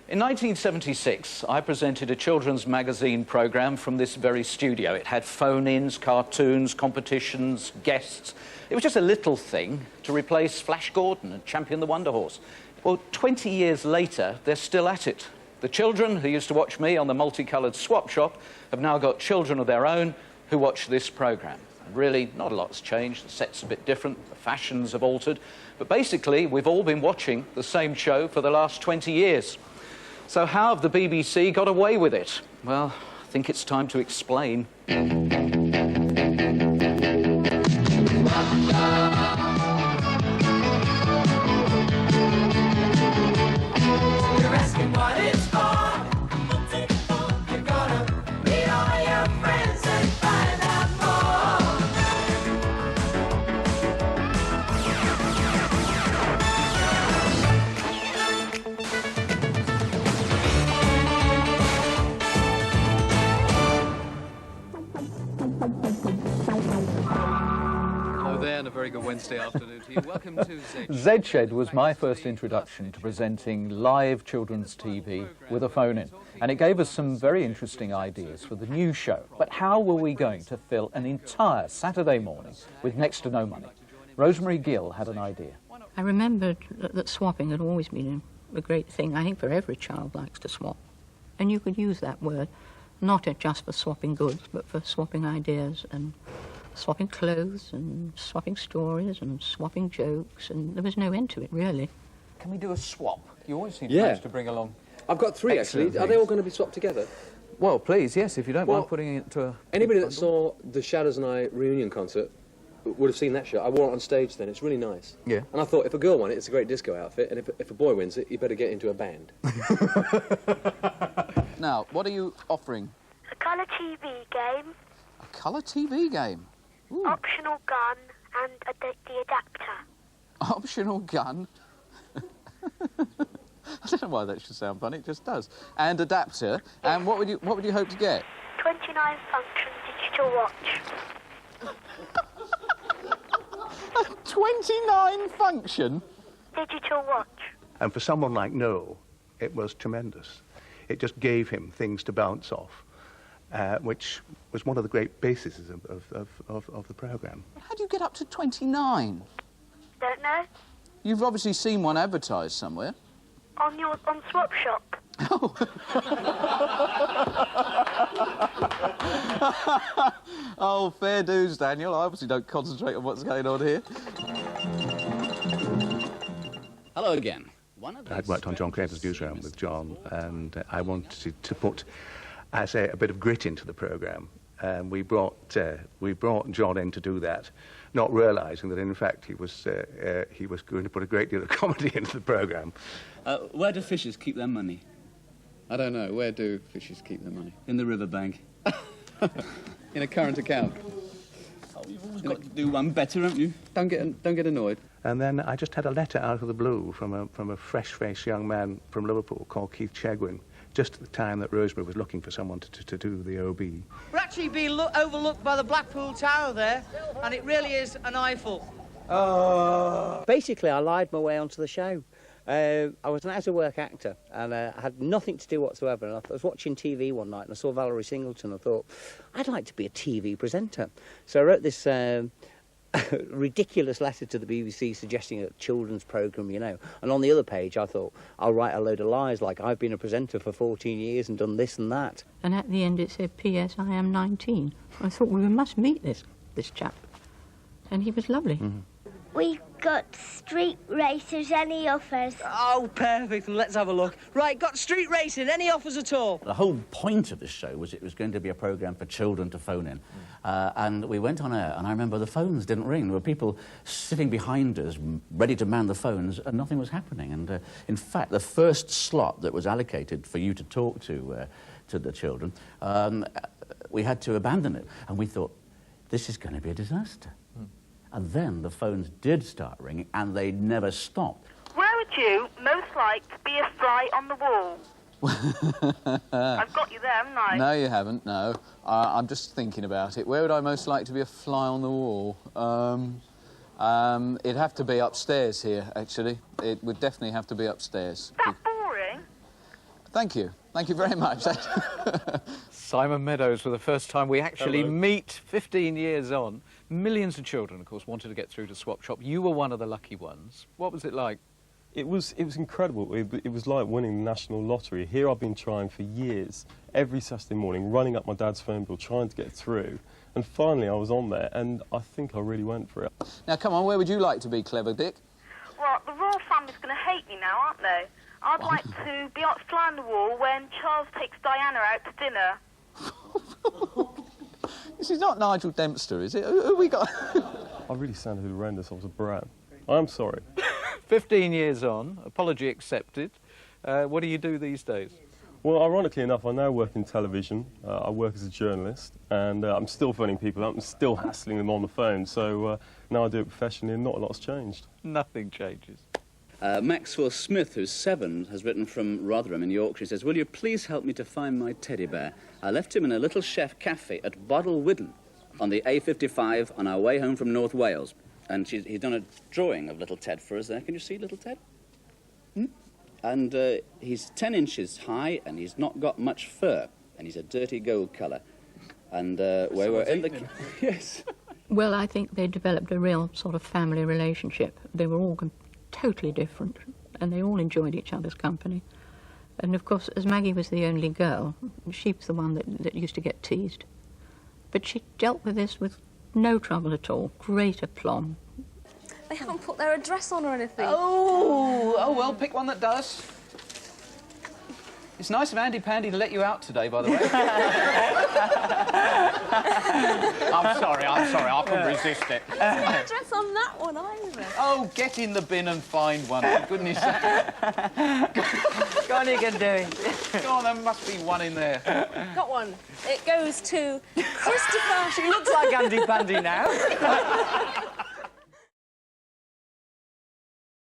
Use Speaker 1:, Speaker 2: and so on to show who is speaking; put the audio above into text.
Speaker 1: In 1976, I presented a children's magazine programme from this very studio. It had phone-ins, cartoons, competitions, guests. It was just a little thing to replace Flash Gordon and Champion the Wonder Horse. Well, 20 years later, they're still at it. The children who used to watch me on the multicoloured swap shop have now got children of their own who watch this programme. Really, not a lot's changed. The set's a bit different, the fashions have altered. But basically, we've all been watching the same show for the last 20 years. So how have the BBC got away with it? Well, I think it's time to explain.
Speaker 2: A very good Wednesday afternoon to you. Welcome to
Speaker 3: Z Shed was my first introduction to presenting live children's TV with a phone-in, and it gave us some very interesting ideas for the new show. But how were we going to fill an entire Saturday morning with next to no money? Rosemary Gill had an idea.
Speaker 4: I remembered that swapping had always been a great thing. I think for every child likes to swap. And you could use that word, not just for swapping goods, but for swapping ideas and swapping clothes and swapping stories and swapping jokes, and there was no end to it, really.
Speaker 3: Can we do a swap? You always seem to manage to bring along...
Speaker 2: I've got three, actually. Are they all going to be swapped together?
Speaker 3: Well, please, yes, if you don't mind putting it to a...
Speaker 2: Anybody that saw the Shadows and I reunion concert would have seen that shirt. I wore it on stage then. It's really nice. Yeah. And I thought, if a girl won it, it's a great disco outfit, and if a boy wins it, you better get into a band.
Speaker 5: Now, what are you offering?
Speaker 6: A colour TV game.
Speaker 5: A colour TV game? Ooh.
Speaker 6: Optional gun and the adapter.
Speaker 5: Optional gun? I don't know why that should sound funny, it just does. And adapter. And what would you hope to get?
Speaker 6: 29 function digital watch.
Speaker 5: 29 function?
Speaker 6: Digital watch.
Speaker 7: And for someone like Noel, it was tremendous. It just gave him things to bounce off. Which was one of the great bases of the programme.
Speaker 5: How do you get up to 29?
Speaker 6: Don't know.
Speaker 5: You've obviously seen one advertised somewhere.
Speaker 6: On Swap Shop.
Speaker 5: Oh. Oh, fair dues, Daniel. I obviously don't concentrate on what's going on here. Hello again.
Speaker 7: I'd worked on John Craven's newsroom with John, and I wanted to put, I say, a bit of grit into the programme. And we brought John in to do that, not realising that in fact he was going to put a great deal of comedy into the programme.
Speaker 8: Where do fishers keep their money?
Speaker 5: I don't know. Where do fishers keep their money?
Speaker 8: In the riverbank.
Speaker 5: In a current account.
Speaker 8: Oh, you've always got to do one better, haven't you?
Speaker 5: Don't get annoyed.
Speaker 7: And then I just had a letter out of the blue from a fresh-faced young man from Liverpool called Keith Chegwin, just at the time that Rosemary was looking for someone to do the OB.
Speaker 9: We're actually being overlooked by the Blackpool Tower there, and it really is an eyeful.
Speaker 10: Basically, I lied my way onto the show. I was an out-of-work actor, and I had nothing to do whatsoever. And I was watching TV one night, and I saw Valerie Singleton. I thought, I'd like to be a TV presenter. So I wrote this ridiculous letter to the BBC suggesting a children's programme, you know. And on the other page, I thought, I'll write a load of lies, like I've been a presenter for 14 years and done this and that.
Speaker 4: And at the end it said, P.S. I am 19. I thought, well, we must meet this chap. And he was lovely.
Speaker 7: Mm-hmm.
Speaker 6: We've got street racers, any offers?
Speaker 9: Oh, perfect. Let's have a look. Right, got street racing, any offers at all?
Speaker 8: The whole point of this show was it was going to be a programme for children to phone in. And we went on air, and I remember the phones didn't ring. There were people sitting behind us, ready to man the phones, and nothing was happening. And, in fact, the first slot that was allocated for you to talk to the children, we had to abandon it. And we thought, this is going to be a disaster. And then the phones did start ringing, and they never stopped.
Speaker 6: Where would you most like to be a fly on the wall? I've got you there, haven't I?
Speaker 5: No, you haven't, no. I'm just thinking about it. Where would I most like to be a fly on the wall? It'd have to be upstairs here, actually. It would definitely have to be upstairs.
Speaker 6: That's boring.
Speaker 5: Thank you. Thank you very much.
Speaker 3: Simon Meadows, for the first time we actually meet 15 years on. Millions of children, of course, wanted to get through to Swap Shop. You were one of the lucky ones. What was it like?
Speaker 11: It was incredible. It was like winning the national lottery. Here I've been trying for years, every Saturday morning, running up my dad's phone bill, trying to get through. And finally I was on there, and I think I really went for it.
Speaker 5: Now, come on, where would you like to be, Clever Dick?
Speaker 6: Well, the royal family's going to hate me now, aren't they? I'd like to be on fly on the wall when Charles takes Diana out to dinner.
Speaker 5: This is not Nigel Dempster, is it? Who we got?
Speaker 11: I really sounded horrendous. I was a brat. I'm sorry.
Speaker 3: 15 years on, apology accepted. What do you do these days?
Speaker 11: Well, ironically enough, I now work in television. I work as a journalist, and I'm still phoning people up. I'm still hassling them on the phone. So now I do it professionally, and not a lot's changed.
Speaker 3: Nothing changes.
Speaker 8: Maxwell Smith, who's 7, has written from Rotherham in Yorkshire. He says, will you please help me to find my teddy bear? I left him in a little chef cafe at Boddle Widden on the A55 on our way home from North Wales. And he's done a drawing of little Ted for us there. Can you see little Ted? And he's 10 inches high, and he's not got much fur, and he's a dirty gold colour. And we were in the... Yes.
Speaker 4: Well, I think they developed a real sort of family relationship. They were all totally different, and they all enjoyed each other's company. And of course, as Maggie was the only girl, she was the one that used to get teased. But she dealt with this with no trouble at all. Great aplomb.
Speaker 12: They haven't put their address on or anything.
Speaker 1: Oh, well, pick one that does. It's nice of Andy Pandy to let you out today, by the way. I'm sorry, I couldn't resist it.
Speaker 12: There's no address on that one either.
Speaker 1: Oh, get in the bin and find one, for goodness sake.
Speaker 9: Go on, you can do it.
Speaker 1: Go on, there must be one in there.
Speaker 12: Got one. It goes to Christopher...
Speaker 9: She looks like Andy Pandy now.